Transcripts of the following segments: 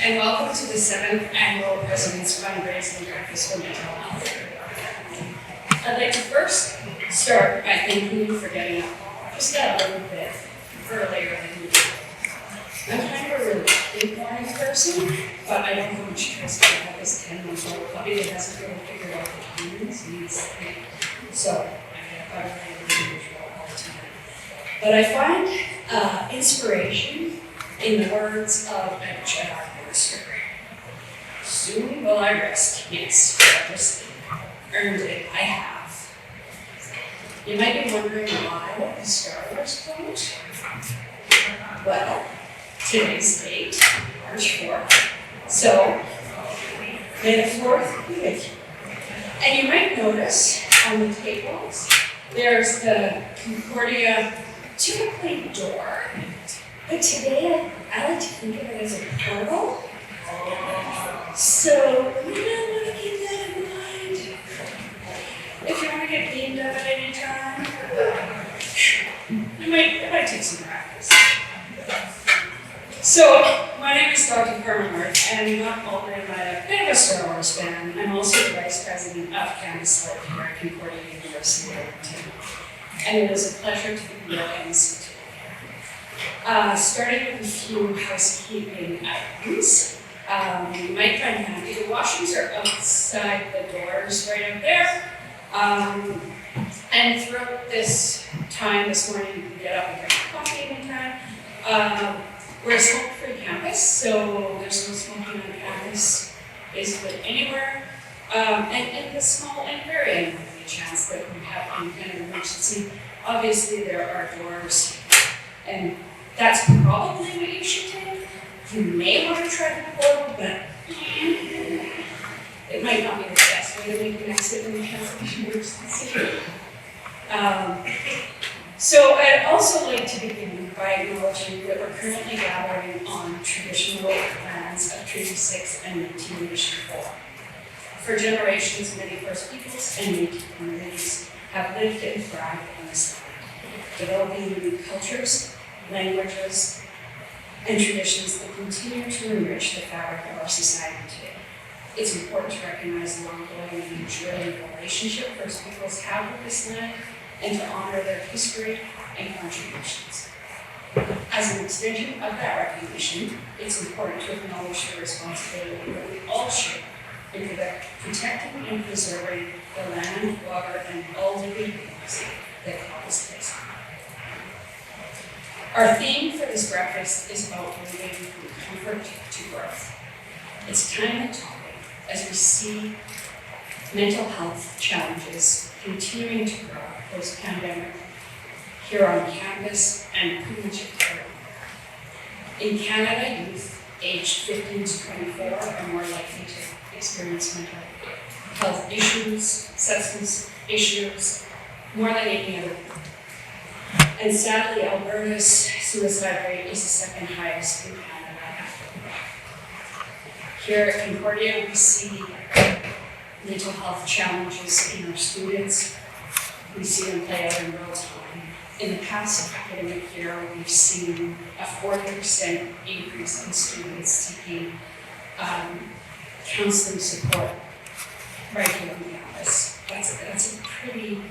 and welcome to the 7th Annual President's Fundraising Breakfast for Mental Health. I'd like to first start by thanking you for getting up just a little bit earlier than usual. I'm kind of a really big morning person, but I don't have much choice. I have this 10-month-old puppy that hasn't really figured out the timings. So I get up earlier than usual all the time. But I find inspiration in the words of a Jedi master. Soon will I rest. Yes, breakfast. Earned it. I have. You might be wondering why the Star Wars quote. Well, today's date, March 4th. So, May the 4th be with you. And you might notice on the tables, there's the Concordia typically door, but today I like to think of it as a portal. So, you might want to keep that in mind. If you want to get beamed up at any time, it might take some practice. So, my name is Dr. Carmen, and not only am I a bit of a Star Wars fan, I'm also the Vice President of Campus Life here at Concordia University of Edmonton. And it is a pleasure to be your MC today. Starting with a few housekeeping items. You might find handy, the washrooms are outside the doors right out there. And throughout this time this morning, you can get up and drink coffee anytime. We're a smoke-free campus, so there's no smoking on campus basically anywhere. And in the small and very unlikely chance that we have any kind of emergency, obviously there are doors, and that's probably what you should take. You may want to try the portal, but it might not be the best way to make an exit in the campus emergency. So I'd also like to begin by acknowledging that we're currently gathering on traditional lands of Treaty 6 and Métis Nation 4. For generations, many First Peoples and Métis communities have lived and thrived on this land, developing unique cultures, languages, and traditions that continue to enrich the fabric of our society today. It's important to recognize the ongoing and enduring relationship First Peoples have with this land and to honor their history and contributions. As an extension of that recognition, it's important to acknowledge the responsibility that we all share in protecting and preserving the land, water, and all living beings that call this place home. Our theme for this breakfast is about moving from comfort to growth. It's time to talk as we see mental health challenges continuing to grow post-pandemic here on campus and pretty much everywhere. In Canada, youth aged 15 to 24 are more likely to experience mental health issues, substance issues, more than any other group. And sadly, Alberta's suicide rate is the second highest in Canada after Quebec. Here at Concordia, we see mental health challenges in our students. We see them play out in real time. In the past academic year, we've seen a 40% increase in students seeking counseling support right here on campus. That's a pretty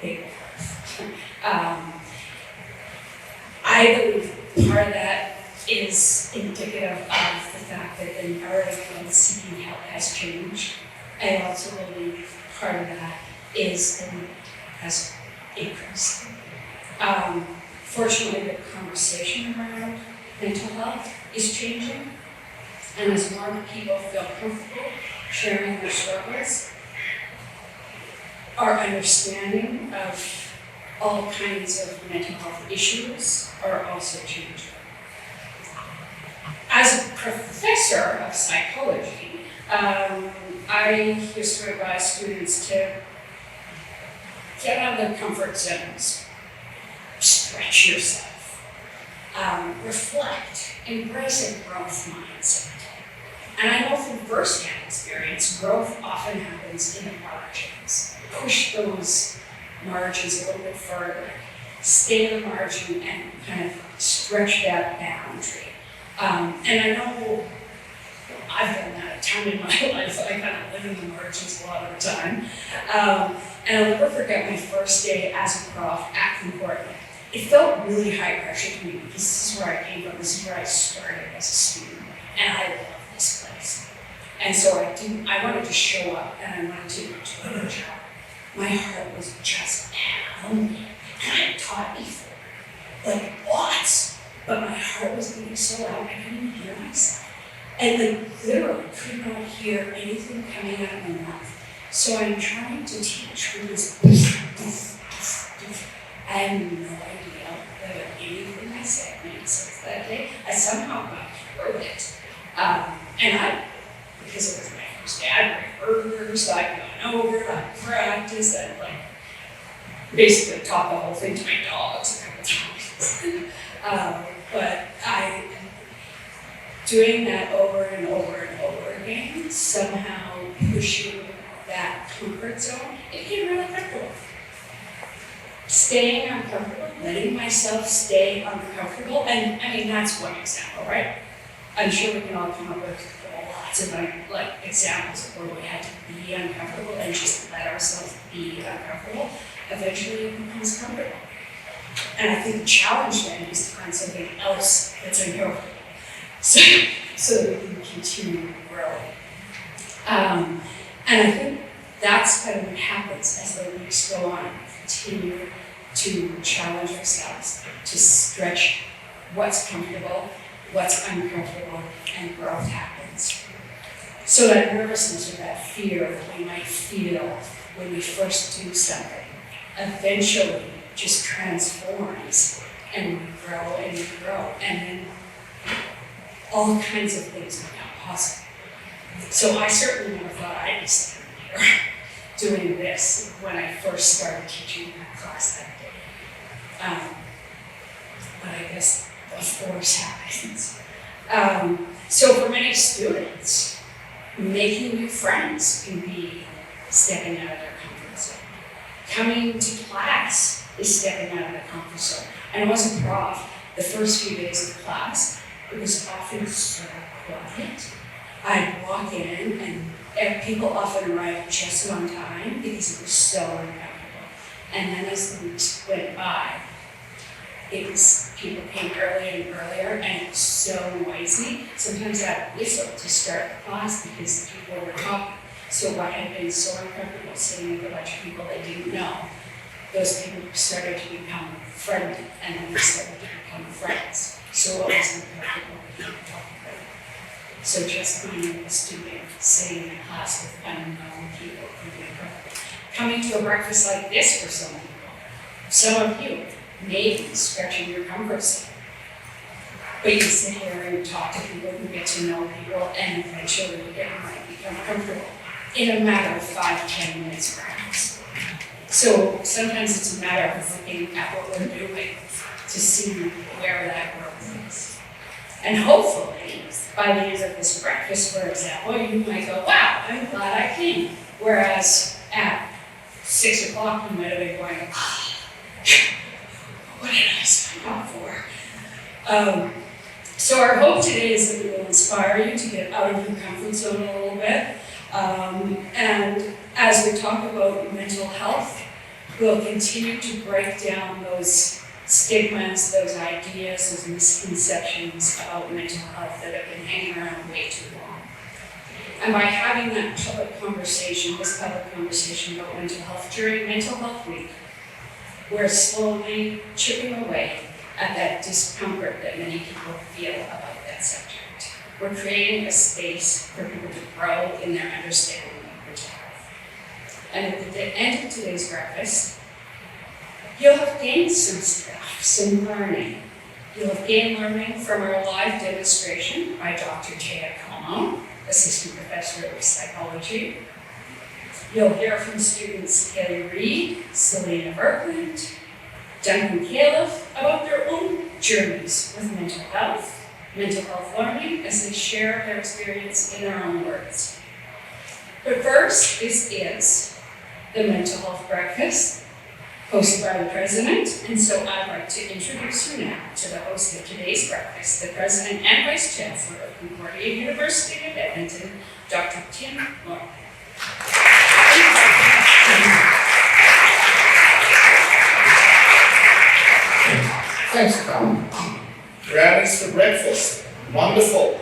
big growth. I believe part of that is indicative of the fact that the narrative of seeking help has changed. I also believe part of that is the need has increased. Fortunately, the conversation around mental health is changing, and as more people feel comfortable sharing their struggles, our understanding of all kinds of mental health issues are also changing. As a professor of psychology, I used to advise students to get out of their comfort zones, stretch yourself, reflect, embrace a growth mindset. And I know from firsthand experience, growth often happens in the margins. Push those margins a little bit further, stay in the margin and kind of stretch that boundary. And I know I've done that a ton in my life. I kind of live in the margins a lot of the time. And I'll never forget my first day as a prof at Concordia. It felt really high pressure to me because this is where I came from, this is where I started as a student, and I love this place. And so I wanted to show up and I wanted to do a good job. My heart was just pounding, and I had taught before, like lots, but my heart was beating so loud I couldn't even hear myself. And like literally could not hear anything coming out of my mouth. So I'm trying to teach with this I had no idea whether anything I said made sense that day. I somehow got through it. And because it was my first day, I'd bring burgers, I'd gone over, I'd practiced, I'd like basically taught the whole thing to my dogs a couple times. But doing that over and over and over again, somehow pushing that comfort zone, it became really comfortable. Staying uncomfortable, letting myself stay uncomfortable, and I mean, that's one example, right? I'm sure we can all come up with lots of like examples of where we had to be uncomfortable and just let ourselves be uncomfortable. Eventually it becomes comfortable. And I think the challenge then is to find something else that's uncomfortable so that we can continue growing. And I think that's kind of what happens as the weeks go on. Continue to challenge ourselves, to stretch what's comfortable, what's uncomfortable, and growth happens. So that nervousness or that fear that we might feel when we first do something, eventually just transforms and we grow and we grow, and then all kinds of things become possible. So I certainly never thought I'd be standing here doing this when I first started teaching that class that day. But I guess the force happens. So for many students, making new friends can be stepping out of their comfort zone. Coming to class is stepping out of their comfort zone. I know as a prof, the first few days of class, it was often so quiet. I'd walk in and people often arrived just on time because it was so uncomfortable. And then as the weeks went by, people came earlier and earlier, and it was so noisy. Sometimes I'd whistle to start the class because people were talking. So what had been so uncomfortable sitting with a bunch of people they didn't know, those people started to become friendly, and then they started to become friends. So it was uncomfortable to talk about it. So just being a student, sitting in a class with unknown people can be uncomfortable. Coming to a breakfast like this for some people, some of you, maybe stretching your comfort zone. But you sit here and talk to people and get to know people, and eventually it might become comfortable in a matter of 5-10 minutes perhaps. So sometimes it's a matter of looking at what we're doing to see where that growth is. And hopefully, by the end of this breakfast, for example, you might go, wow, I'm glad I came. Whereas at 6 o'clock, you might have been going, what did I sign up for? So our hope today is that we will inspire you to get out of your comfort zone a little bit. And as we talk about mental health, we'll continue to break down those stigmas, those ideas, those misconceptions about mental health that have been hanging around way too long. And by having that public conversation, this public conversation about mental health during Mental Health Week, we're slowly chipping away at that discomfort that many people feel about that subject. We're creating a space for people to grow in their understanding of mental health. And at the end of today's breakfast, you'll have gained some stuff, some learning. You'll have gained learning from our live demonstration by Dr. Taya Como, Assistant Professor of Psychology. You'll hear from students Haley Reed, Selena Berkland, Duncan Califf about their own journeys with mental health learning as they share their experience in their own words. But first, this is the Mental Health Breakfast. hosted by the president, and so I'd like to introduce you now to the host of today's breakfast, the president and vice chancellor of Concordia University of Edmonton, Dr. Tim Moore. Thanks, Carl. Brownies for breakfast. Wonderful.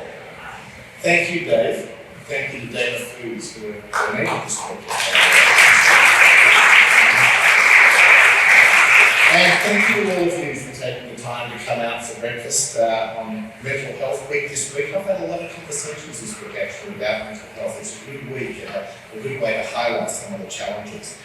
Thank you, Dave. Thank you to Dana Foods for donating this breakfast. And thank you all of you for taking the time to come out for breakfast on Mental Health Week this week. I've had a lot of conversations this week actually about mental health. It's a good week and a good way to highlight some of the challenges.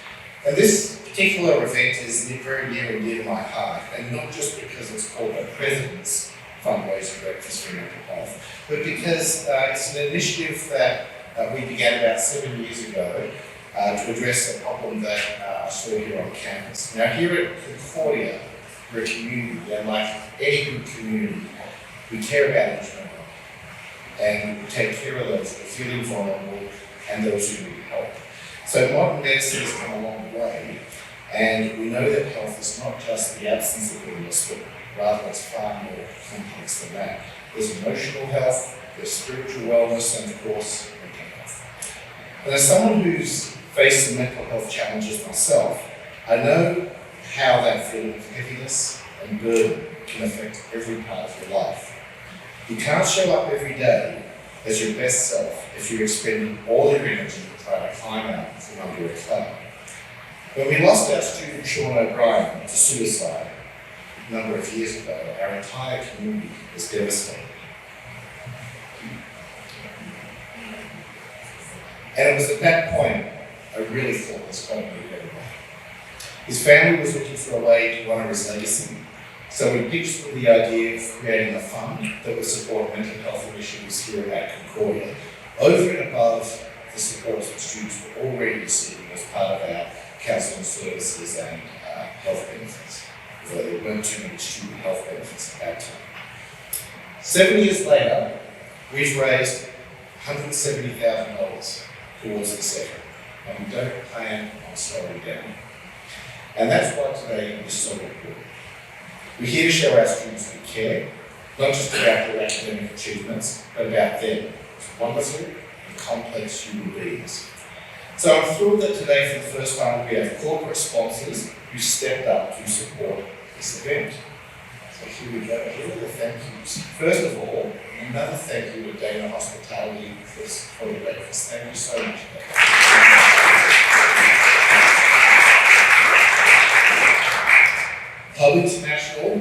And this particular event is very near and dear to my heart, and not just because it's called the President's Fundraising Breakfast for Mental Health, but because it's an initiative that we began about 7 years ago to address a problem that I saw here on campus. Now here at Concordia, we're a community, and like any good community, we care about each other, and we take care of those who are feeling vulnerable and those who need help. So modern medicine has come a long way, and we know that health is not just the absence of illness, but rather it's far more complex than that. There's emotional health, there's spiritual wellness, and of course, mental health. And as someone who's faced some mental health challenges myself, I know how that feeling of heaviness and burden can affect every part of your life. You can't show up every day as your best self if you're expending all your energy trying to climb out from under a cloud. When we lost our student Sean O'Brien to suicide a number of years ago, our entire community was devastated. And it was at that point I really thought this got to be better. His family was looking for a way to honour his legacy, so we pitched with the idea of creating a fund that would support mental health initiatives here at Concordia, over and above the support that students were already receiving as part of our counselling services and health benefits, although there weren't too many student health benefits at that time. 7 years later, we've raised $170,000 towards this effort, and we don't plan on slowing down. And that's why today is so important. We're here to show our students we care, not just about their academic achievements, but about them as wonderful and complex human beings. So I'm thrilled that today, for the first time, we have corporate sponsors who stepped up to support this event. So here we go. Here are the thank yous. First of all, another thank you to Dana Hospitality for the breakfast. Thank you so much, Dana. Hub International,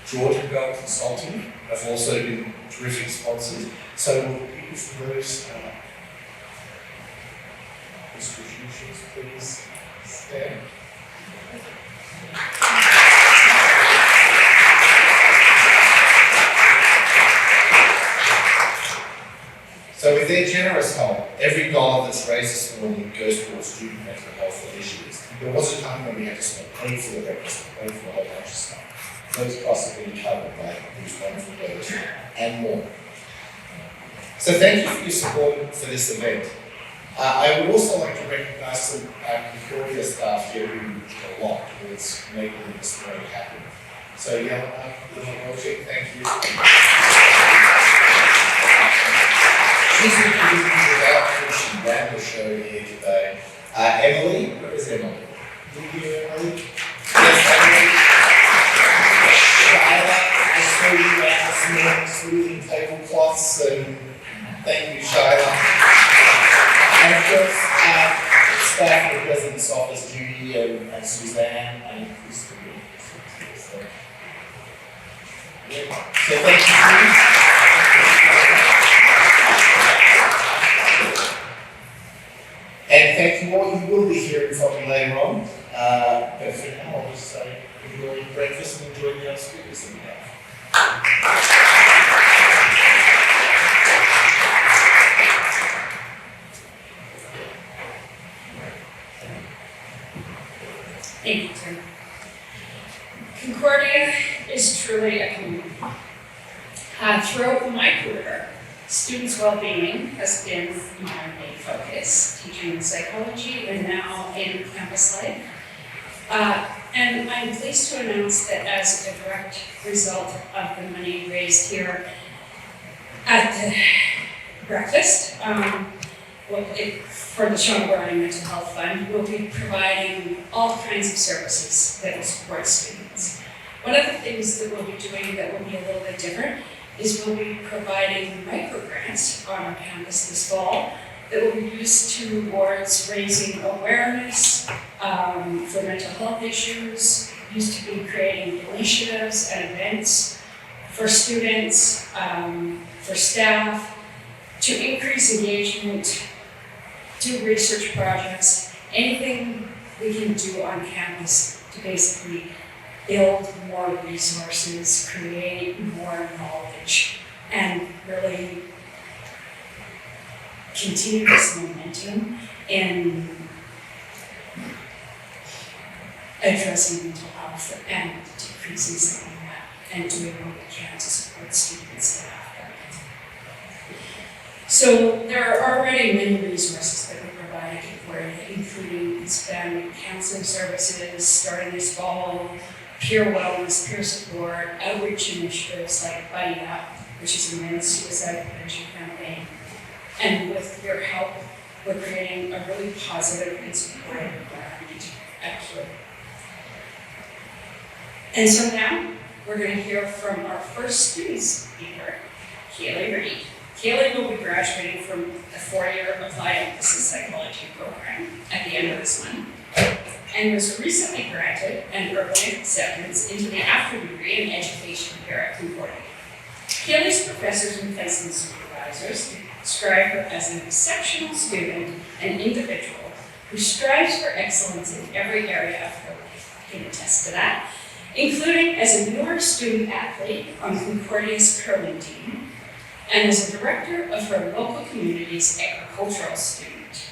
Georgia Bell Consulting have also been terrific sponsors. So will people from those institutions please stand? So with their generous help, every dollar that's raised this morning goes towards student mental health initiatives. There was a time when we had to pay for the breakfast, pay for a whole bunch of stuff. Those costs have been covered by these wonderful dollars and more. So thank you for your support for this event. I would also like to recognise some Concordia staff here who did a lot towards making this very happen. So thank you. She's without finishing down the show here today. Emily, where is Emily? Emily? Yes, Emily. Shyla, I saw you out smoothing tablecloths, and thank you, Shyla. And of course, staff of the President's Office, Judy and Suzanne and Kristen. So thank you, Judy. And thank you all. You will be hearing from me later on. But for now, I'll just say enjoy breakfast and enjoy the other speakers that we have. Thank you, Tim. Concordia is truly a community. Throughout my career, students' well-being has been my main focus, teaching psychology and now in campus life. And I'm pleased to announce that as a direct result of the money raised here at the breakfast, for the Sean Browning Mental Health Fund, we'll be providing all kinds of services that will support students. One of the things that we'll be doing that will be a little bit different is we'll be providing microgrants on our campus this fall that will be used towards raising awareness for mental health issues, used to be creating initiatives and events for students, for staff, to increase engagement, do research projects, anything we can do on campus to basically build more resources, create more knowledge, and really continue this momentum in addressing mental health and decreasing some of that, and doing what we can to support students that have that. So there are already many resources that we provide at Concordia, including expanding counseling services starting this fall, peer wellness, peer support, outreach initiatives like Buddy Up, which is a men's suicide prevention campaign. And with your help, we're creating a really positive and supportive environment at CURE. And so now, we're going to hear from our first student speaker, Kaylee Reed. Kaylee will be graduating from the 4-year Applied Emphasis Psychology program at the end of this month, and was recently granted an early acceptance into the after degree in education here at Concordia. Kaylee's professors and placement supervisors describe her as an exceptional student and individual who strives for excellence in every area of her life. I can attest to that, including as a newer student athlete on Concordia's curling team and as a director of her local community's agricultural student.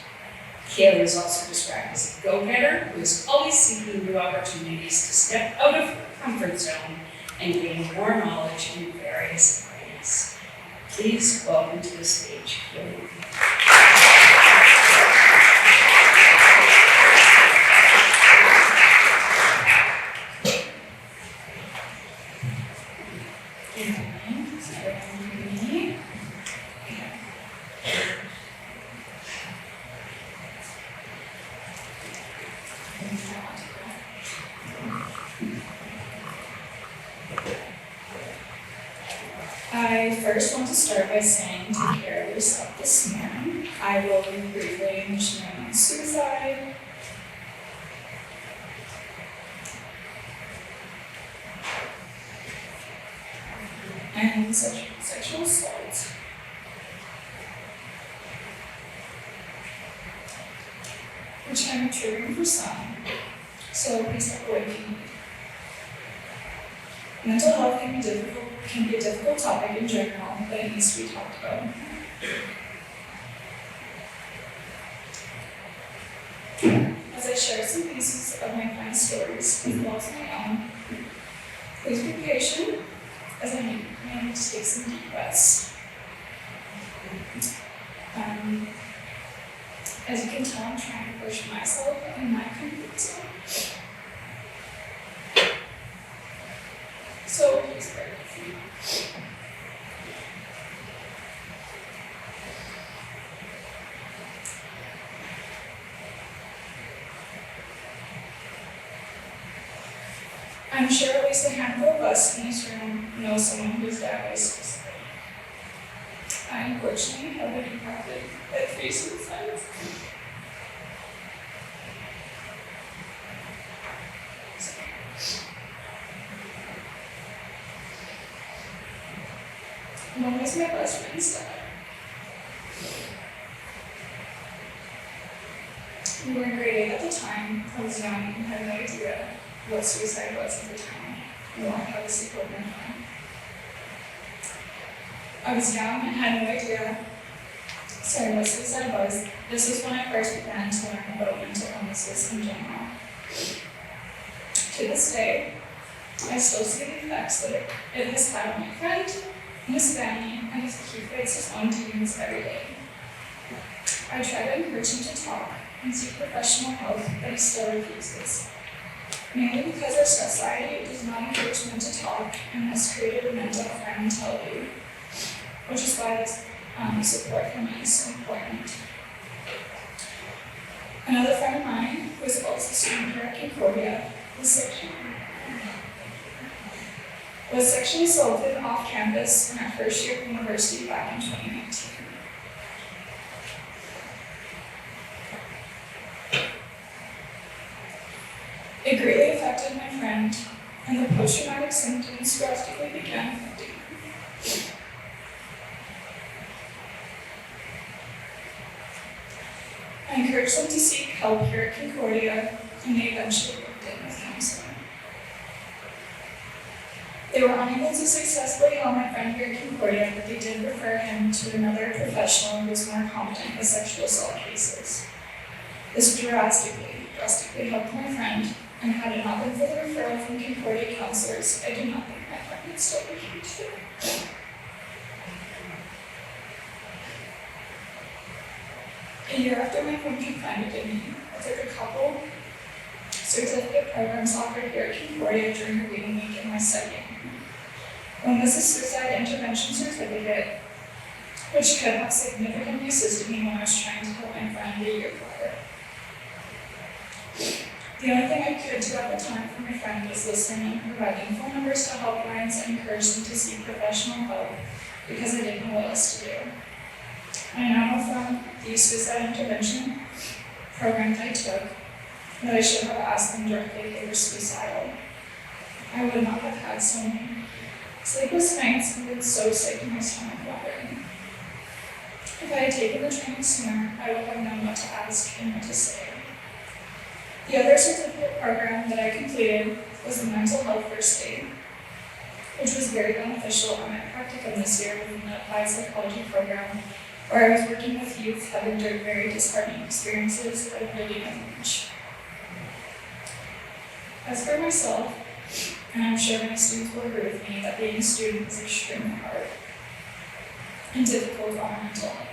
Kaylee is also described as a go-getter who is always seeking new opportunities to step out of her comfort zone and gain more knowledge in various areas. Please welcome to the stage, Kaylee. I first want to start by saying take care of yourself this morning. I will briefly mention suicide, and sexual assault. Which can be triggering for some, so please step away if you need. Mental health can be a difficult topic in general, but it needs to be talked about. As I share some pieces of my client stories, as well as my own, please be patient as I may need to take some deep breaths. As you can tell, I'm trying to push myself in my comfort zone. So please bear with me. I'm sure at least a handful of us in this room know someone who's died by suicide. I unfortunately have been impacted by 3 suicides. One was my best friend's dad. We were in grade 8 at the time. I was young and had no idea what suicide was at the time, nor how to seek what went on. I was young and had no idea what suicide was. This was when I first began to learn about mental illnesses in general. To this day, I still see the effects that it has had on my friend, and his family, and as he fights his own demons every day. I try to encourage him to talk and seek professional help, but he still refuses. mainly because our society does not encourage men to talk and has created a mental health mentality, which is why this support from me is so important. Another friend of mine, who is also a student here at Concordia, was sexually assaulted off campus in our first year of university back in 2019. It greatly affected my friend, and the post-traumatic symptoms drastically began affecting her. I encouraged them to seek help here at Concordia, and they eventually looked in with counseling. They were unable to successfully help my friend here at Concordia, but they did refer him to another professional who was more competent with sexual assault cases. This drastically helped my friend, and had it not been for the referral from Concordia counselors, I do not think my friend would still be here today. A year after my friend confided in me, I took a couple certificate programs offered here at Concordia during her reading week in my second. One was a suicide intervention certificate, which could have significantly assisted me when I was trying to help my friend a year prior. The only thing I could do at the time for my friend was listen and providing phone numbers to helplines and encourage them to seek professional help because I didn't know what else to do. I now know from the suicide intervention program that I took that I should have asked them directly if they were suicidal. I would not have had so many sleepless nights and been so sick in my stomach wondering. If I had taken the training sooner, I would have known what to ask and what to say. The other certificate program that I completed was the mental health first aid, which was very beneficial on my practicum this year within the applied psychology program, where I was working with youth having very disheartening experiences that I really didn't reach. As for myself, and I'm sure many students will agree with me that being a student is extremely hard and difficult on our mental health.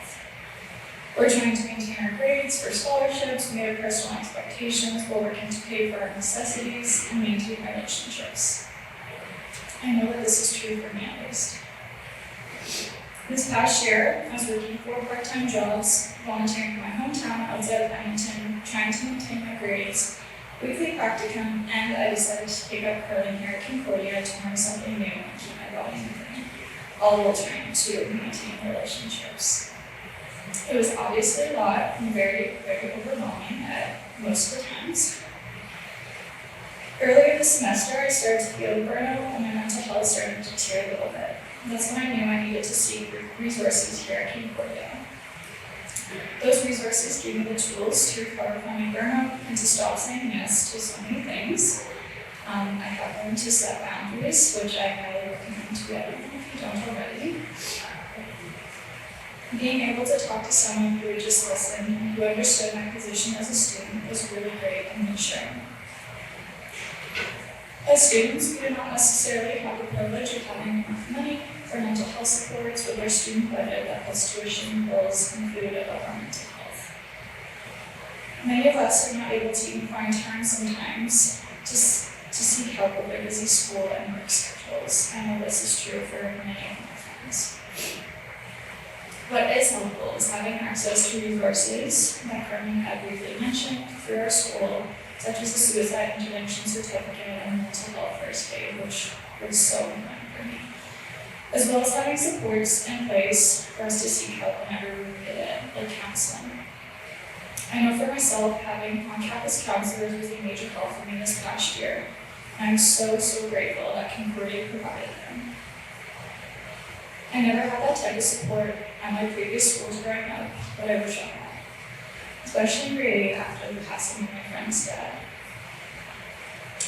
We're trying to maintain our grades for scholarships, meet our personal expectations while working to pay for our necessities and maintain relationships. I know that this is true for me at least. This past year, I was working 4 part-time jobs, volunteering in my hometown outside of Edmonton, trying to maintain my grades, weekly practicum, and I decided to take up curling here at Concordia to learn something new and keep my body moving, all while trying to maintain relationships. It was obviously a lot and very overwhelming at most of the times. Earlier this semester, I started to feel burnout and my mental health started to deteriorate a little bit. That's when I knew I needed to seek resources here at Concordia. Those resources gave me the tools to recover from my burnout and to stop saying yes to so many things. I have learned to set boundaries, which I highly recommend to everyone if you don't already. Being able to talk to someone who would just listen and who understood my position as a student was really great and reassuring. As students, we do not necessarily have the privilege of having enough money for mental health supports with our student budget that plus tuition, bills, and food above our mental health. Many of us are not able to even find time sometimes to seek help with their busy school and work schedules. I know this is true for many of my friends. What is helpful is having access to resources that Carmen had briefly mentioned through our school, such as the suicide intervention certificate and mental health first aid, which was so important for me, as well as having supports in place for us to seek help whenever we needed it, like counseling. I know for myself, having on-campus counselors was a major help for me this past year, and I'm so grateful that Concordia provided them. I never had that type of support at my previous schools growing up, but I wish I had, especially in grade 8 after the passing of my friend's dad.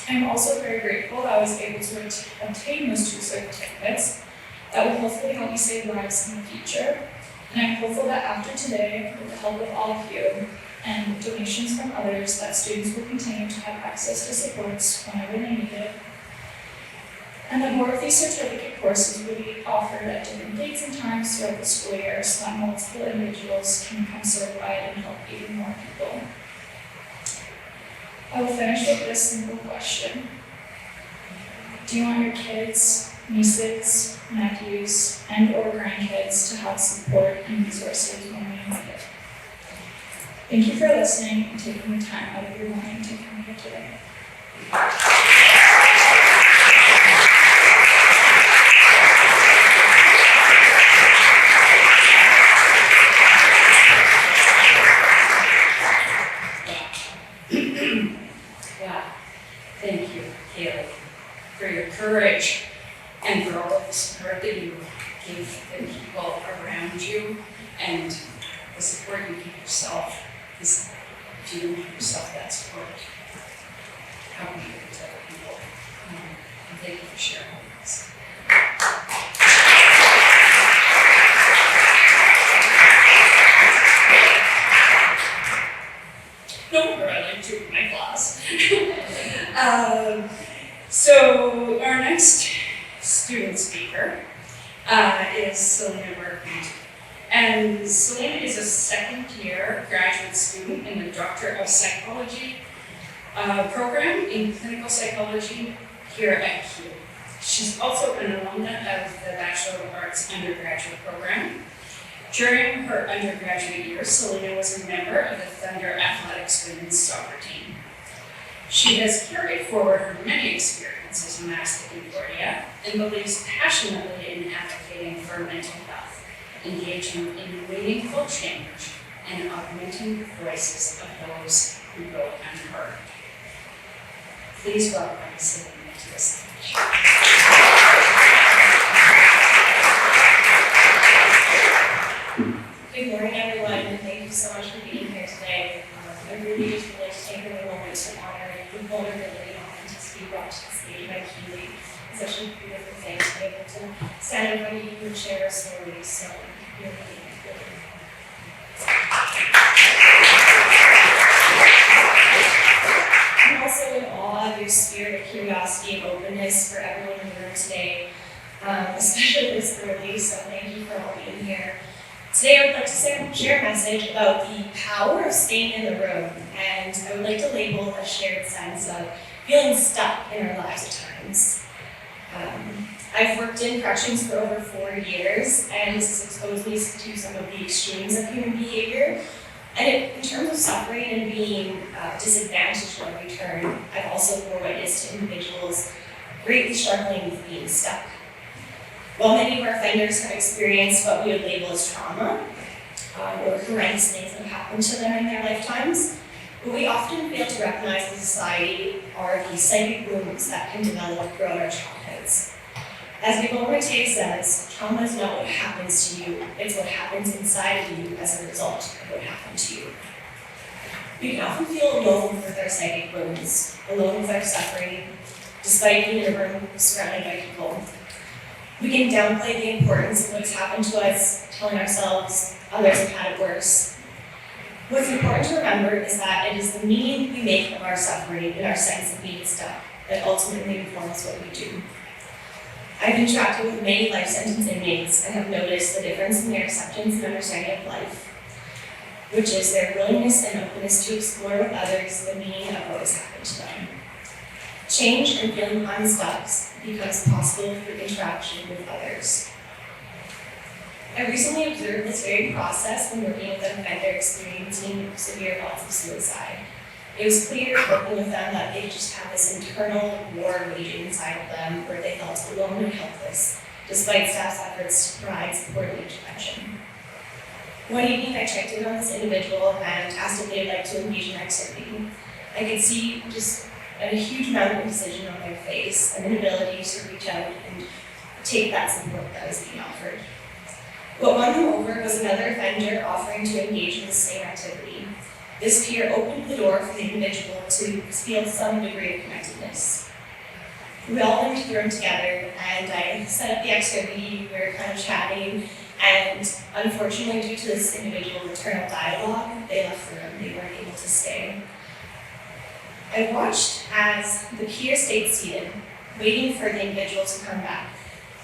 I'm also very grateful that I was able to obtain those 2 certificates that will hopefully help me save lives in the future. And I'm hopeful that after today, with the help of all of you and donations from others, that students will continue to have access to supports whenever they need it. And that more of these certificate courses will be offered at different dates and times throughout the school year so that multiple individuals can become certified and help even more people. I will finish with this simple question. Do you want your kids, nieces, nephews, and/or grandkids to have support and resources when they need it? Thank you for listening and taking the time out of your morning to come here today. Wow. Thank you, Kaylee, for your courage and for all of the support that you give the people around you and the support you give yourself. Because if you don't give yourself that support, how can you give it to other people? And thank you for sharing this. No wonder I like to in my class. So our next student speaker is Selena Berkman. And Selena is a second-year graduate student in the Doctor of Psychology program in clinical psychology here at CU. She's also an alumna of the Bachelor of Arts undergraduate program. During her undergraduate years, Selena was a member of the Thunder Athletics women's soccer team. She has carried forward her many experiences amassed at Concordia and believes passionately in advocating for mental health, engaging in meaningful change, and augmenting the voices of those who go unheard. Please welcome Selena to the stage. Good morning, everyone, and thank you so much for being here today. I really just would like to take a moment to honor the vulnerability and authenticity brought to the stage by Keely. It's such a beautiful thing to be able to stand in front of you and share a story, so really, really. I'm also in awe of your spirit of curiosity and openness for everyone in the room today, especially this early, so thank you for all being here. Today I would like to share a message about the power of staying in the room, and I would like to label a shared sense of feeling stuck in our lives at times. I've worked in corrections for over 4 years, and this has exposed me to some of the extremes of human behavior. And in terms of suffering and being disadvantaged at every turn, I've also bore witness to individuals greatly struggling with being stuck. While many of our offenders have experienced what we would label as trauma, or horrendous things that have happened to them in their lifetimes, what we often fail to recognize in society are the psychic wounds that can develop throughout our childhoods. As Nicole Rete says, trauma is not what happens to you, it's what happens inside of you as a result of what happened to you. We can often feel alone with our psychic wounds, alone with our suffering, despite being in a room surrounded by people. We can downplay the importance of what's happened to us, telling ourselves others have had it worse. What's important to remember is that it is the meaning we make of our suffering and our sense of being stuck that ultimately informs what we do. I've interacted with many life sentence inmates and have noticed the difference in their acceptance and understanding of life, which is their willingness and openness to explore with others the meaning of what has happened to them. Change and feeling unstuck becomes possible through interaction with others. I recently observed this very process when working with an offender experiencing severe thoughts of suicide. It was clear working with them that they just had this internal war raging inside of them where they felt alone and helpless, despite staff's efforts to provide support and intervention. One evening I checked in on this individual and asked if they'd like to engage in activity. I could see just a huge amount of indecision on their face, an inability to reach out and take that support that was being offered. What won them over was another offender offering to engage in the same activity. This peer opened the door for the individual to feel some degree of connectedness. We all went to the room together, and I set up the activity. We were kind of chatting, and unfortunately, due to this individual's internal dialogue, they left the room. They weren't able to stay. I watched as the peer stayed seated, waiting for the individual to come back.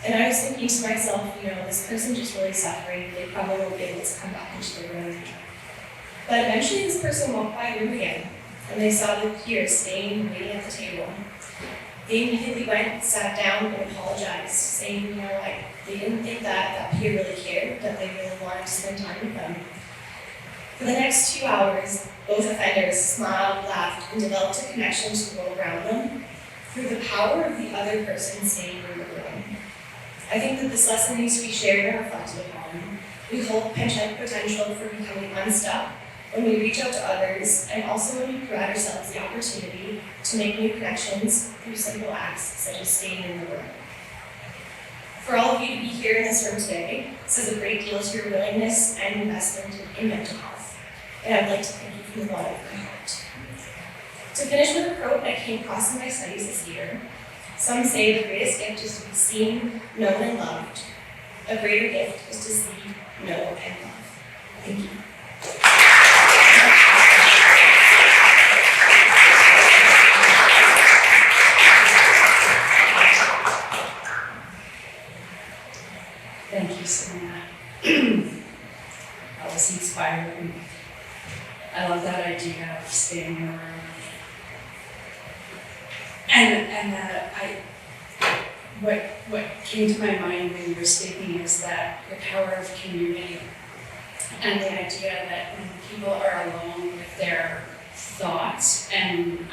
And I was thinking to myself, this person just really suffering. They probably won't be able to come back into the room. But eventually this person walked by the room again, and they saw the peers staying waiting at the table. They immediately went, sat down, and apologized, saying, like, they didn't think that peer really cared, that they really wanted to spend time with them. For the next 2 hours, both offenders smiled, laughed, and developed a connection to the world around them through the power of the other person staying in the room. I think that this lesson needs to be shared and reflected upon. We hold potential for becoming unstuck when we reach out to others, and also when we provide ourselves the opportunity to make new connections through simple acts such as staying in the room. For all of you to be here in this room today says a great deal to your willingness and investment in mental health, and I'd like to thank you from the bottom of my heart. To finish with a quote that came across in my studies this year, some say the greatest gift is to be seen, known, and loved. A greater gift is to see, know, and love. Thank you. Thank you, Selena. That was inspiring. I love that idea of staying in the room. What came to my mind when you were speaking is that the power of community and the idea that when people are alone with their thoughts and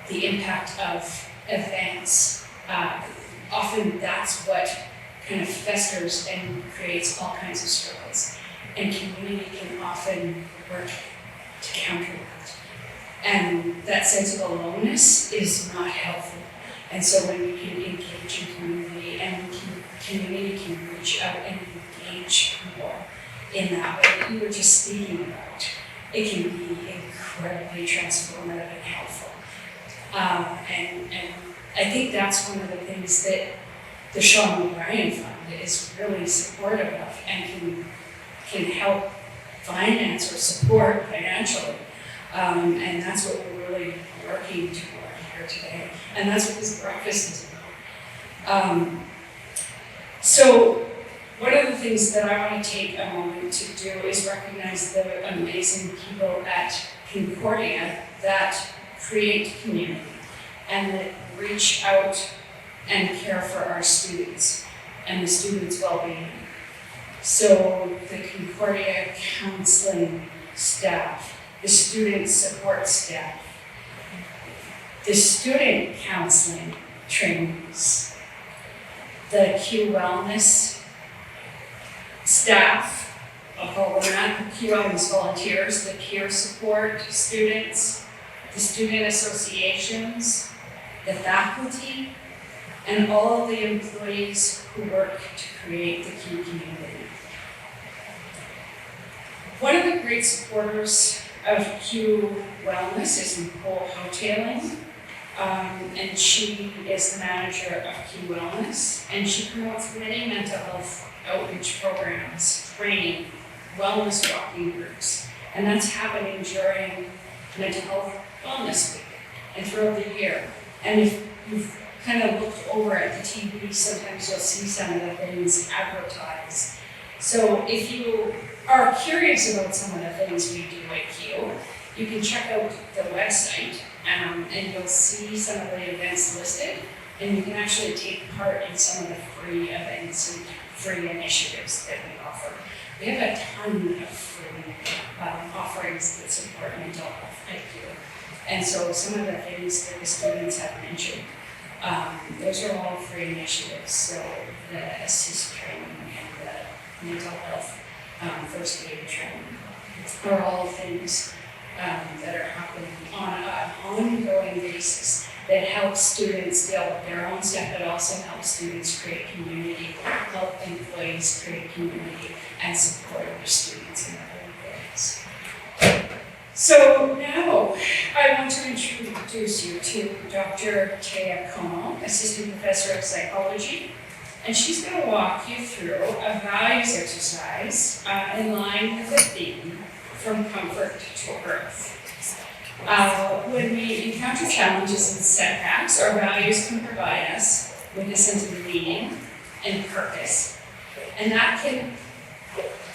the impact of events, often that's what kind of festers and creates all kinds of struggles. And community can often work to counter that. And that sense of aloneness is not helpful. And so when we can engage in community and community can reach out and engage people in that way that you were just speaking about, it can be incredibly transformative and helpful. And I think that's one of the things that the Sean O'Brien Fund is really supportive of and can help finance or support financially. And that's what we're really working toward here today. And that's what this breakfast is about. So one of the things that I want to take a moment to do is recognize the amazing people at Concordia that create community and that reach out and care for our students and the students' well-being. So the Concordia counseling staff, the student support staff, the student counseling trainees, the Q Wellness staff, I'll call them that, the Q Wellness volunteers, the peer support students, the student associations, the faculty, and all of the employees who work to create the Q community. One of the great supporters of Q Wellness is Nicole Hotailing, and she is the manager of Q Wellness, and she promotes many mental health outreach programs, training, wellness walking groups, and that's happening during Mental Health Wellness Week and throughout the year. And if you've kind of looked over at the TV, sometimes you'll see some of the things advertised. So if you are curious about some of the things we do at Q, you can check out the website and you'll see some of the events listed, and you can actually take part in some of the free events and free initiatives that we offer. We have a ton of free offerings that support mental health at Q. And so some of the things that the students have mentioned, those are all free initiatives. So the assist training and the mental health first aid training are all things that are happening on an ongoing basis that help students deal with their own stuff, but also help students create community, help employees create community, and support their students and their employees. So now I want to introduce you to Dr. Taya Como, Assistant Professor of Psychology, and she's going to walk you through a values exercise in line with the theme, From Comfort to Earth. When we encounter challenges and setbacks, our values can provide us with a sense of meaning and purpose, and that can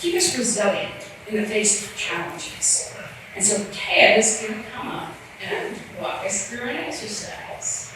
keep us resilient in the face of challenges. And so Kaya is going to come up and walk us through an exercise.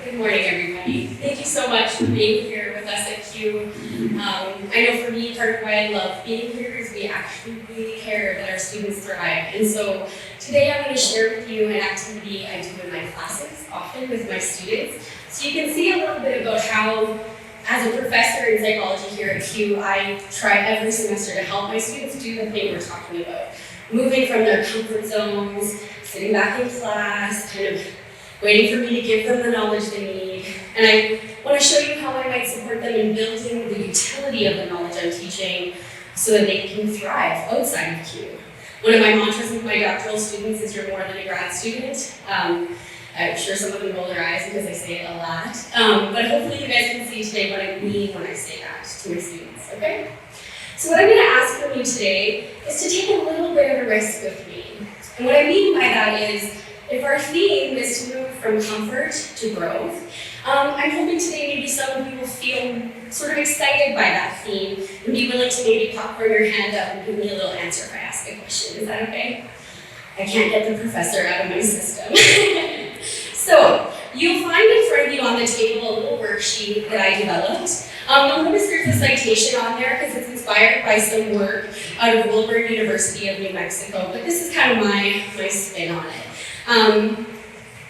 Good morning, everybody. Thank you so much for being here with us at CUE. I know for me, part of why I love being here is we actually really care that our students thrive. And so today I'm going to share with you an activity I do in my classes, often with my students. So you can see a little bit about how, as a professor in psychology here at CUE, I try every semester to help my students do the thing we're talking about. Moving from their comfort zones, sitting back in class, kind of waiting for me to give them the knowledge they need. And I want to show you how I might support them in building the utility of the knowledge I'm teaching so that they can thrive outside of CUE. One of my mantras with my doctoral students is you're more than a grad student. I'm sure some of them roll their eyes because I say it a lot. But hopefully you guys can see today what I mean when I say that to my students, okay? So what I'm going to ask from you today is to take a little bit of a risk with me. And what I mean by that is, if our theme is to move from comfort to growth, I'm hoping today maybe some of you will feel sort of excited by that theme and be willing to maybe popcorn your hand up and give me a little answer if I ask a question. Is that okay? I can't get the professor out of my system. So, you'll find in front of you on the table a little worksheet that I developed. You'll notice there's a citation on there because it's inspired by some work out of Wilbur University of New Mexico, but this is kind of my spin on it.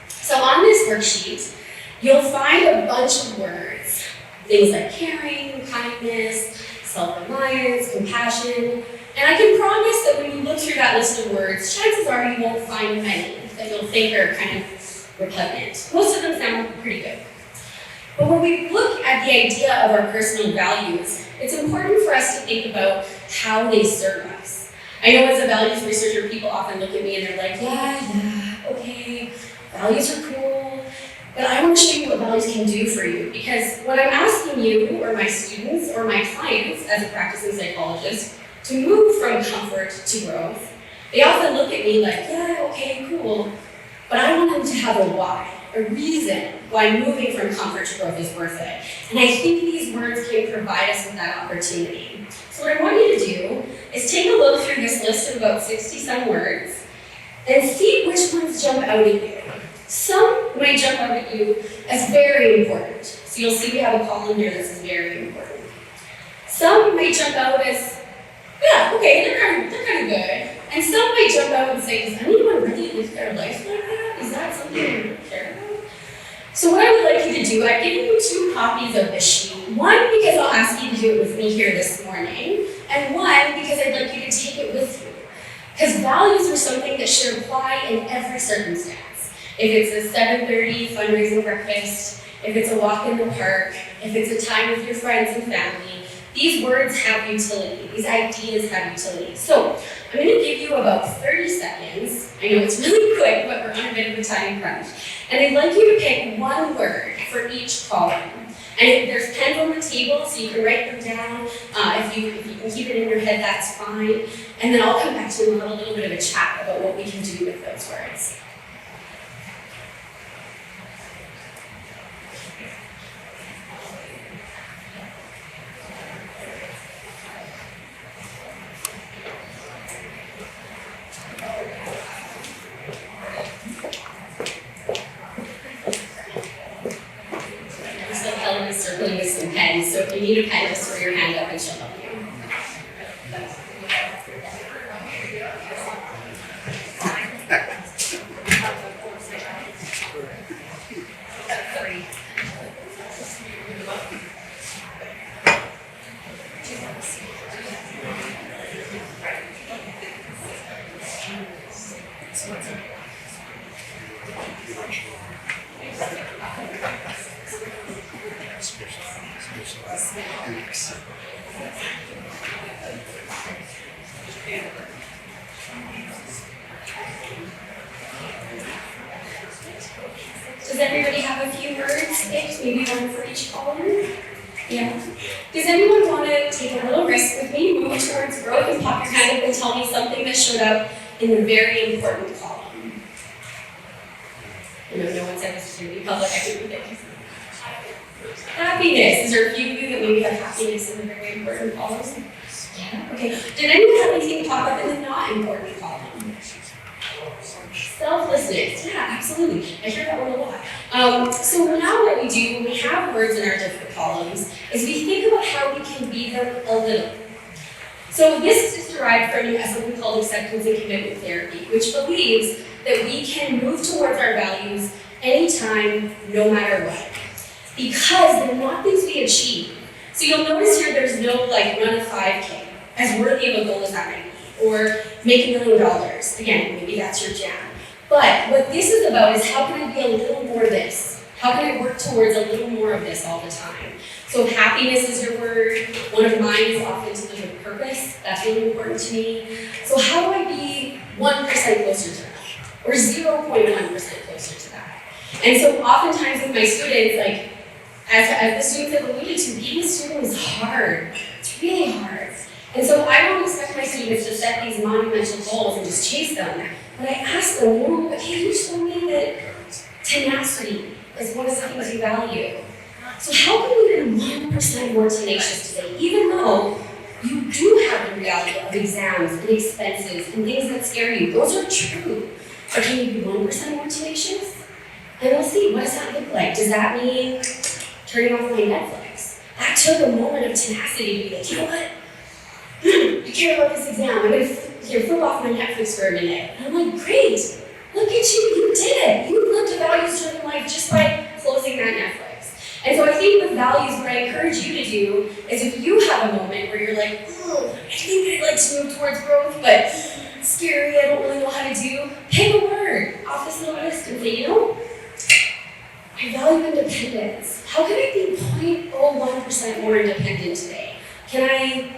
So on this worksheet, you'll find a bunch of words. Things like caring, kindness, self-reliance, compassion. And I can promise that when you look through that list of words, chances are you won't find many that you'll think are kind of repugnant. Most of them sound pretty good. But when we look at the idea of our personal values, it's important for us to think about how they serve us. I know as a values researcher, people often look at me and they're like, yeah, okay, values are cool, but I want to show you what values can do for you. Because when I'm asking you, or my students, or my clients, as a practicing psychologist, to move from comfort to growth, they often look at me like, yeah, okay, cool, but I want them to have a why, a reason why moving from comfort to growth is worth it. And I think these words can provide us with that opportunity. So what I want you to do is take a look through this list of about 60-some words and see which ones jump out at you. Some might jump out at you as very important. So you'll see we have a column here that says very important. Some might jump out as, yeah, okay, they're kind of good. And some might jump out and say, does anyone really live their life like that? Is that something you really care about? So what I would like you to do, I've given you 2 copies of this sheet. One, because I'll ask you to do it with me here this morning, and one, because I'd like you to take it with you. Because values are something that should apply in every circumstance. If it's a 7:30 fundraising breakfast, if it's a walk in the park, if it's a time with your friends and family, these words have utility. These ideas have utility. So I'm going to give you about 30 seconds. I know it's really quick, but we're on a bit of a time crunch. And I'd like you to pick one word for each column. And there's pens on the table, so you can write them down. If you can keep it in your head, that's fine. And then I'll come back to you and have a little bit of a chat about what we can do with those words. Circling with some pens, so if you need a pen, just throw your hand up and she'll help you. Does everybody have a few words picked? Maybe one for each column? Yeah. Does anyone want to take a little risk with me, move towards growth, and pop your hand up and tell me something that showed up in the very important column? I know no one said this is going to be public, I couldn't think. Happiness. Is there a few of you that maybe have happiness in the very important columns? Yeah. Okay. Did anyone have anything pop up in the not important column? Selflessness. Yeah, absolutely. I hear that one a lot. So now what we do when we have words in our different columns is we think about how we can be them a little. So this is derived from something called acceptance and commitment therapy, which believes that we can move towards our values anytime, no matter what. Because they're not things we achieve. So you'll notice here there's no like run a 5K, as worthy of a goal as that might be, or make $1 million. Again, maybe that's your jam. But what this is about is how can I be a little more this? How can I work towards a little more of this all the time? So if happiness is your word, one of mine is often to live with purpose. That's really important to me. So how do I be 1% closer to that? Or 0.1% closer to that? And so oftentimes with my students, like, as the students have alluded to, being a student is hard. It's really hard. And so I don't expect my students to set these monumental goals and just chase them. But I ask them, okay, you told me that tenacity is one of the things you value. So how can we be 1% more tenacious today, even though you do have the reality of exams and expenses and things that scare you? Those are true. But can you be 1% more tenacious? And we'll see, what does that look like? Does that mean turning off my Netflix? That took a moment of tenacity to be like, you know what? I care about this exam. I'm going to flip off my Netflix for a minute. And I'm like, great. Look at you. You did it. You lived a values-driven life just by closing that Netflix. And so I think with values, what I encourage you to do is if you have a moment where you're like, oh, I think I'd like to move towards growth, but it's scary. I don't really know how to do. Pick a word off this little list and say, you know, I value independence. How can I be 0.01% more independent today? Can I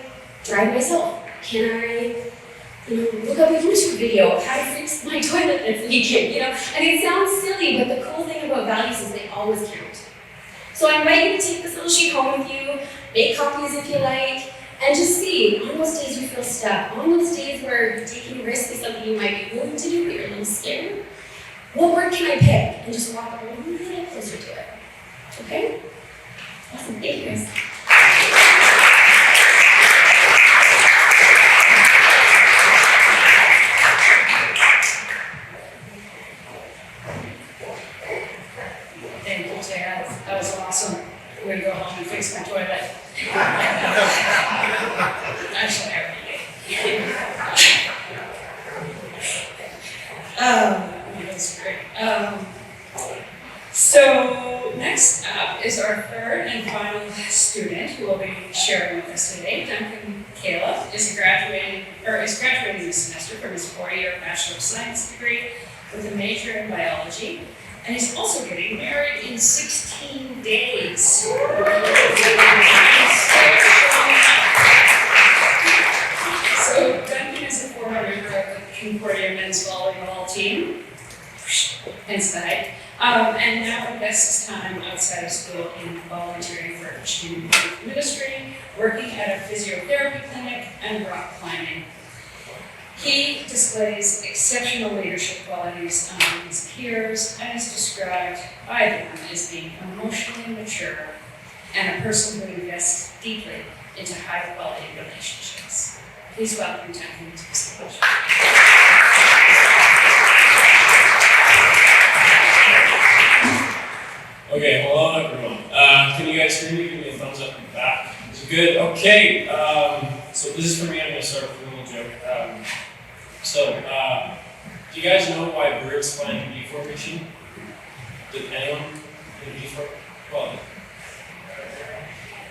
drive myself? Can I, look up a YouTube video of how to fix my toilet that's leaking, And it sounds silly, but the cool thing about values is they always count. So I invite you to take this little sheet home with you, make copies if you like, and just see, on those days you feel stuck, on those days where taking a risk is something you might be willing to do, but you're a little scared, what word can I pick? And just walk a little closer to it. Okay? Awesome, thank you guys. Thank you, Tara. That was awesome. I'm gonna go home and fix my toilet. Actually, I already did. That was great. So next up is our third and final student who will be sharing with us today. Duncan Caleb is graduating this semester from his 4-year Bachelor of Science degree with a major in biology. And he's also getting married in 16 days. So Duncan is a former member of the Concordia men's volleyball team, inside, and now invests his time outside of school in volunteering for Christian ministry, working at a physiotherapy clinic, and rock climbing. He displays exceptional leadership qualities among his peers and is described by them as being emotionally mature and a person who invests deeply into high-quality relationships. Please welcome Duncan to the stage. Okay, hello everyone. Can you guys hear me? Give me a thumbs up in the back. Is it good? Okay, so this is for me. I'm going to start with a little joke. Do you guys know why birds fly in V formation? Did anyone in V formation? Well,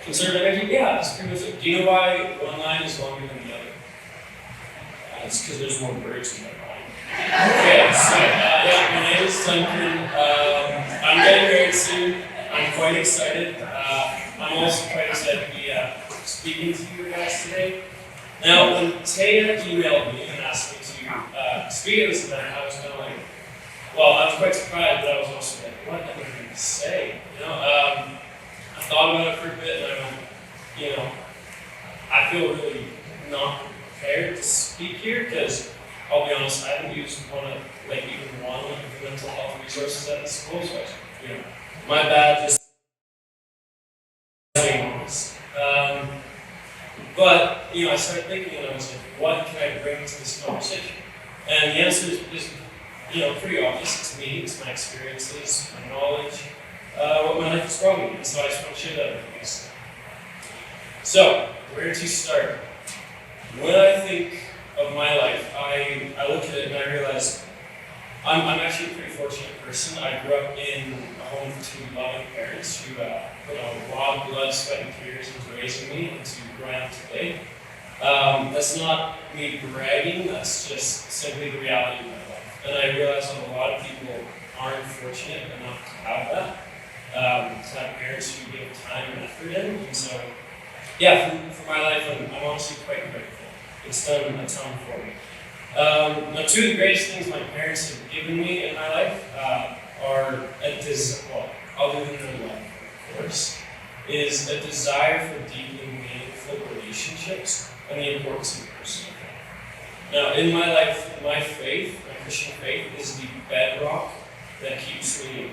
conservative energy? Yeah, that's pretty much it. Do you know why one line is longer than the other? It's because there's more birds in that line. Okay, so yeah, my name is Duncan. I'm getting married soon. I'm quite excited. I'm also quite excited to be speaking to you guys today. Now, when Taya emailed me and asked me to speak at this event, I was kind of like, well, I was quite surprised, but I was also like, what am I going to say? I thought about it for a bit, and I went, I feel really not prepared to speak here, because I'll be honest, I haven't used even one of the mental health resources at the school, so my bad, just But, I started thinking and I was like, what can I bring to this conversation? And the answer is pretty obvious. It's me, it's my experiences, my knowledge, what my life has brought me. And so I just want to share that with you guys. So, where to start? When I think of my life, I look at it and I realize I'm actually a pretty fortunate person. I grew up in a home with two loving parents who put a lot of blood, sweat, and tears into raising me and to where I am today. That's not me bragging, that's just simply the reality of my life. And I realize that a lot of people aren't fortunate enough to have that, to have parents who give time and effort in. And so, for my life, I'm honestly quite grateful. It's done a ton for me. Now, two of the greatest things my parents have given me in my life are other than their love, of course, is a desire for deeply meaningful relationships and the importance of personal faith. Now, in my life, my faith, my Christian faith, is the bedrock that keeps me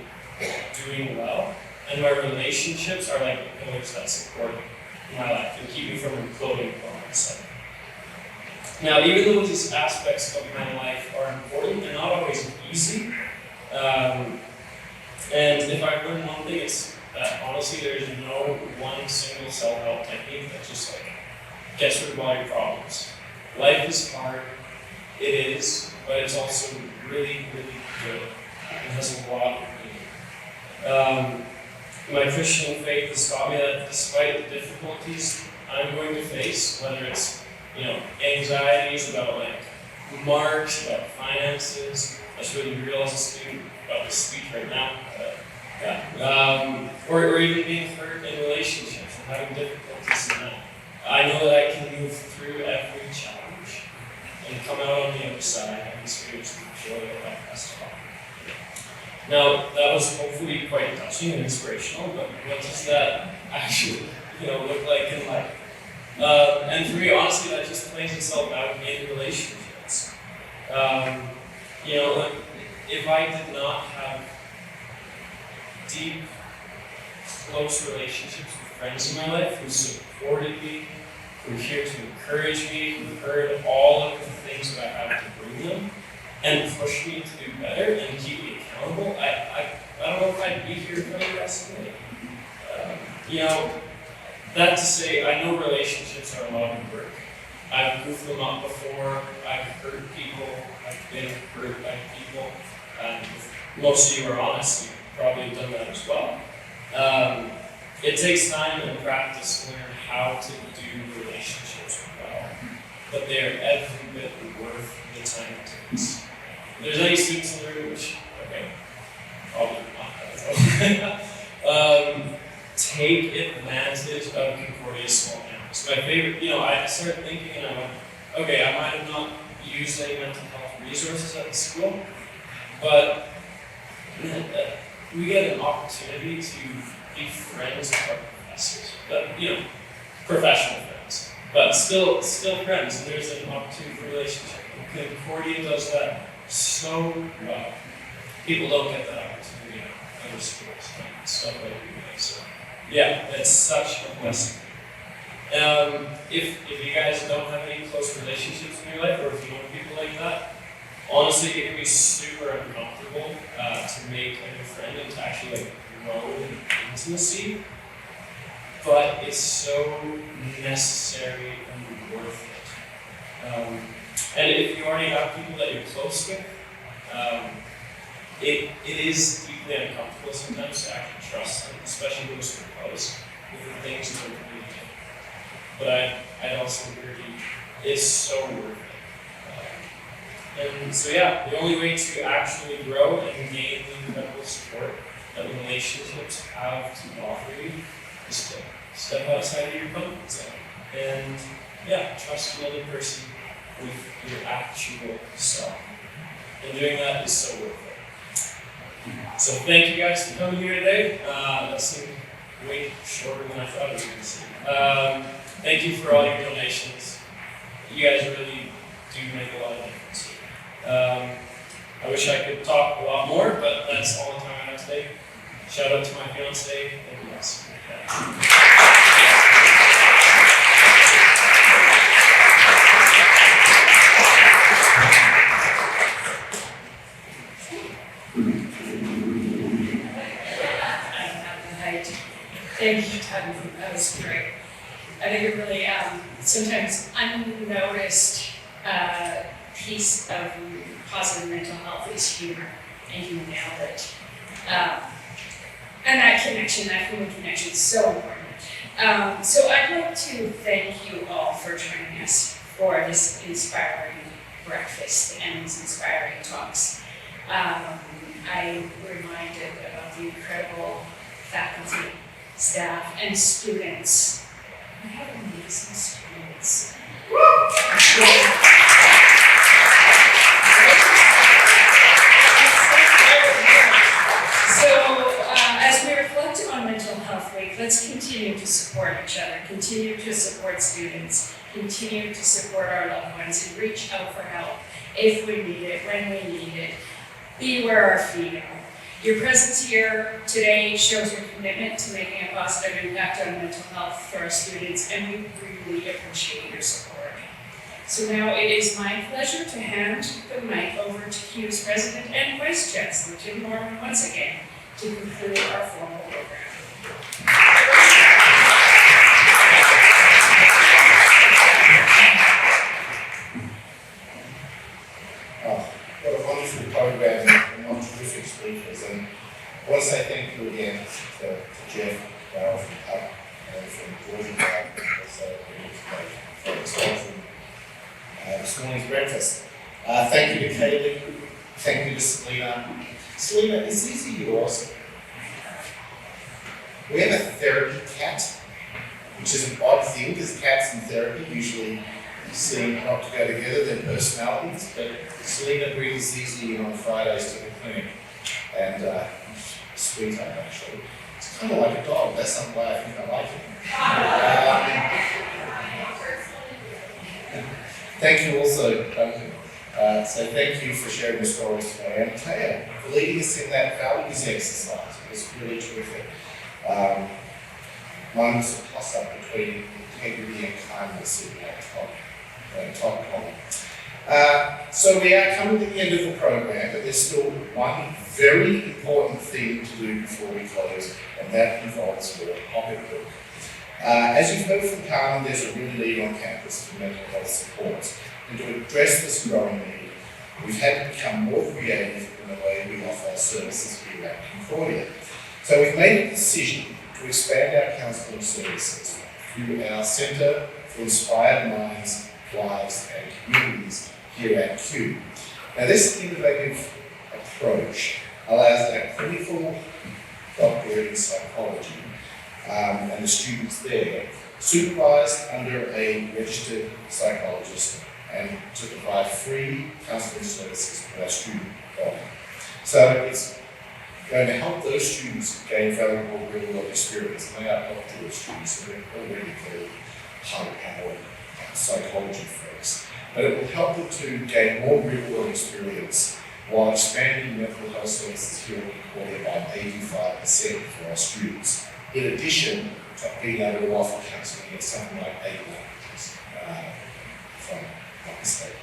doing well, and my relationships are like the pillars that support my life and keep me from imploding upon myself. Now, even though these aspects of my life are important, they're not always easy. And if I've learned one thing, it's that honestly, there's no one single self-help technique that just gets rid of all your problems. Life is hard, it is, but it's also really, really good. It has a lot of meaning. My Christian faith has taught me that despite the difficulties I'm going to face, whether it's anxieties about marks, about finances, that's really real as a student about this speech right now. Or even being hurt in relationships and having difficulties in that. I know that I can move through every challenge and come out on the other side having spiritual joy that has to offer. Now, that was hopefully quite touching and inspirational, but what does that actually look like in life? And for me, honestly, that just plays itself out in relationships. If I did not have deep, close relationships with friends in my life who supported me, who were here to encourage me, who heard all of the things that I have to bring them, and push me to do better and keep me accountable, I don't know if I'd be here for the rest of the day. That to say, I know relationships are a lot of work. I've goofed them up before, I've hurt people, I've been hurt by people, and if most of you are honest, you've probably done that as well. It takes time and practice to learn how to do relationships well, but they are every bit worth the time it takes. If there's any students in the room, which, probably not, take advantage of Concordia's small campus. My favorite, I started thinking and I went, I might have not used any mental health resources at the school, but we get an opportunity to be friends with our professors, but professional friends, but still friends, and there's an opportunity for relationship. And Concordia does that so well. People don't get that opportunity at other schools, and stuff like that. So, it's such a blessing. If you guys don't have any close relationships in your life, or if you know people like that, honestly, it can be super uncomfortable to make a new friend and to actually grow in intimacy. But it's so necessary and worth it. And if you already have people that you're close with, it is deeply uncomfortable sometimes to actually trust them, especially those who are close, with the things that are really different. But I'd also encourage you, it's so worth it. And so the only way to actually grow and gain the incredible support that relationships have to offer you is to step outside of your comfort zone and trust another person with your actual self. And doing that is so worth it. So thank you guys for coming here today. That seemed way shorter than I thought it was going to seem. Thank you for all your donations. You guys really do make a lot of difference. I wish I could talk a lot more, but that's all the time I have today. Shout out to my fiance and yes. I think a really sometimes unnoticed piece of positive mental health is humor, and you nailed it. And that connection, that human connection is so important. So I'd like to thank you all for joining us for this inspiring breakfast and these inspiring talks. I'm reminded about the incredible faculty, staff, and students. We have amazing students. So, as we reflect on Mental Health Week, let's continue to support each other, continue to support students, continue to support our loved ones, and reach out for help if we need it, when we need it. Be where our feet are. Your presence here today shows your commitment to making a positive impact on mental health for our students, and we really appreciate your support. So now it is my pleasure to hand the mic over to CUE's President and Vice Chancellor, Tim Norman, once again, to conclude our formal program. What a wonderful program and what terrific speakers. And I want to say thank you again to Jeff, Darryl from Hub, and from Georgia, also for this morning's breakfast. Thank you to Kaylee. Thank you to Selena. Selena, is this yours? We have a therapy cat, which is an odd thing because cats and therapy usually seem not to go together, their personalities, but Selena brings Zizi on Fridays to the clinic, and sweetheart actually. It's kind of like a dog, that's not why I think I like it. Thank you also, Duncan. So thank you for sharing your stories today, and Taya for leading us in that values exercise. It was really terrific. Mine was a toss-up between integrity and kindness in that top column. So we are coming to the end of the program, but there's still one very important thing to do before we close, and that involves your pocketbook. As you've heard from Carmen, there's a real need on campus for mental health support. And to address this growing need, we've had to become more creative in the way we offer our services here at Concordia. So we've made a decision to expand our counselling services through our Centre for Inspired Minds, Lives and Communities here at CUE. Now this innovative approach allows our clinical doctorate in psychology and the students there supervised under a registered psychologist and to provide free counselling services for our student body. So it's going to help those students gain valuable real-world experience. And they are doctoral students, so they're already very high-powered psychology folks. But it will help them to gain more real-world experience while expanding mental health services here at Concordia by 85% for our students. In addition to being able to offer counselling in something like 8 languages from my state.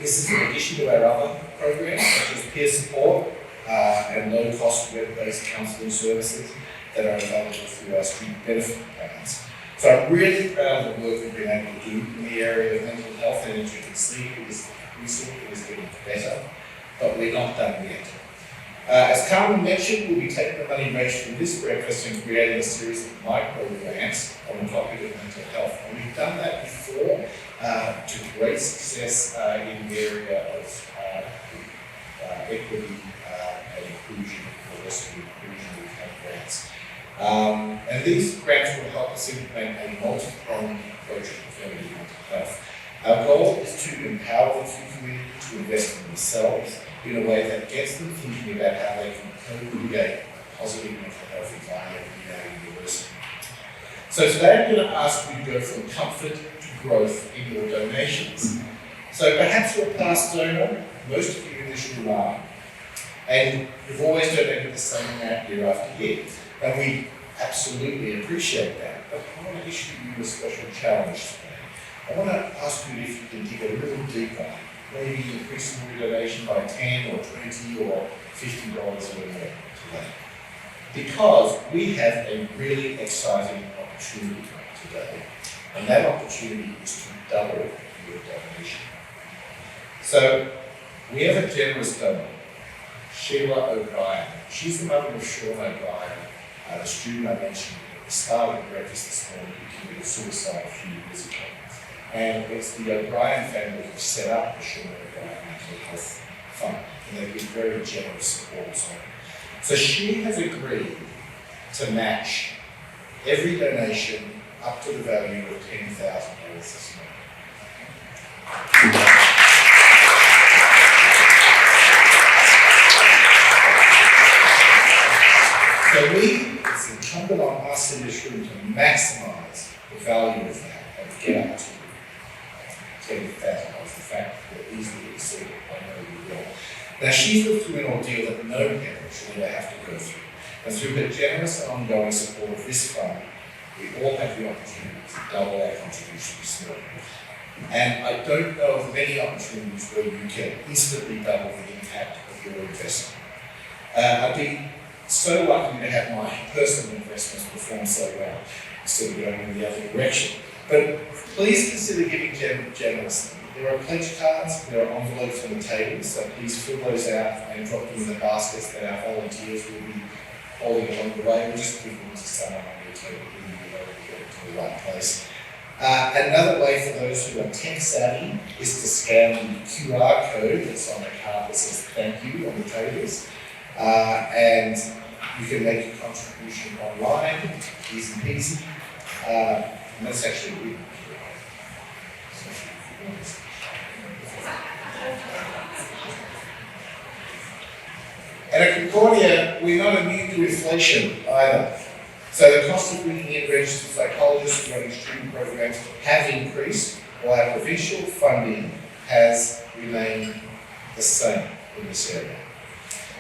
This is in addition to our other programs such as peer support and low-cost web-based counselling services that are available through our student benefit plans. So I'm really proud of the work we've been able to do in the area of mental health, and as you can see, it is getting better, but we're not done yet. As Carmen mentioned, we'll be taking the money raised from this breakfast and creating a series of micro grants on the topic of mental health. And we've done that before to great success in the area of equity and inclusion, diversity and inclusion. We've had grants. And these grants will help us implement a multi-pronged approach to preventive mental health. Our goal is to empower the community to invest in themselves in a way that gets them thinking about how they can co-create a positive mental health environment in our university. So today I'm going to ask you to go from comfort to growth in your donations. So perhaps you're a past donor, most of you in this room are, and you've always donated the same amount year after year. And we absolutely appreciate that, but I want to issue you a special challenge today. I want to ask you if you can dig a little deeper, maybe increasing your donation by 10 or 20 or $50 or more today. Because we have a really exciting opportunity today. And that opportunity is to double your donation. So we have a generous donor, Sheila O'Brien. She's the mother of Sean O'Brien, the student I mentioned at the start of the breakfast this morning who committed suicide a few years ago. And it's the O'Brien family who set up the Sean O'Brien Mental Health Fund, and they've been very generous supporters on it. So she has agreed to match every donation up to the value of $10,000 this morning. So it's incumbent on us in this room to maximise the value of that and get up to $10,000. In fact, we'll easily exceed it. I know we will. Now, she's lived through an ordeal that no parent should ever have to go through. And through the generous and ongoing support of this fund, we all have the opportunity to double our contribution this morning. And I don't know of many opportunities where you can instantly double the impact of your investment. I've been so lucky to have my personal investments perform so well, instead of going in the other direction. But please consider giving generously. There are pledge cards, there are envelopes on the table, so please fill those out and drop them in the baskets that our volunteers will be holding along the way. We'll just give them to someone on your table and you know get it to the right place. Another way for those who are tech savvy is to scan the QR code that's on the card that says thank you on the tables. And you can make your contribution online, easy peasy. And that's actually really cool. And at Concordia, we're not immune to inflation either. So the cost of bringing in registered psychologists running student programs have increased, while our provincial funding has remained the same in this area.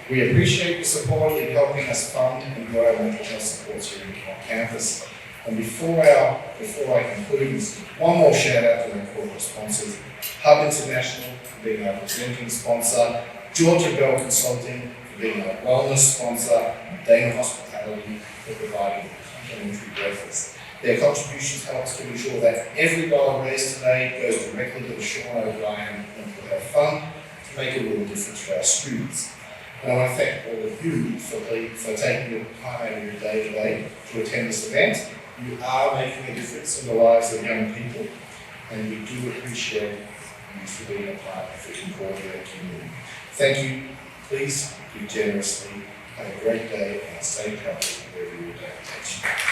We appreciate your support in helping us fund and grow our mental health supports here on campus. And before I conclude, one more shout out to our corporate sponsors, Hub International for being our presenting sponsor, Georgia Bell Consulting for being our wellness sponsor, and Dana Hospitality for providing complimentary breakfast. Their contributions help us to ensure that every dollar raised today goes directly to the Sean O'Brien Mental Health Fund to make a real difference for our students. And I want to thank all of you for taking your time out of your day today to attend this event. You are making a difference in the lives of young people, and we do appreciate you for being a part of the Concordia community. Thank you. Please give generously. Have a great day and stay covered wherever your day takes you.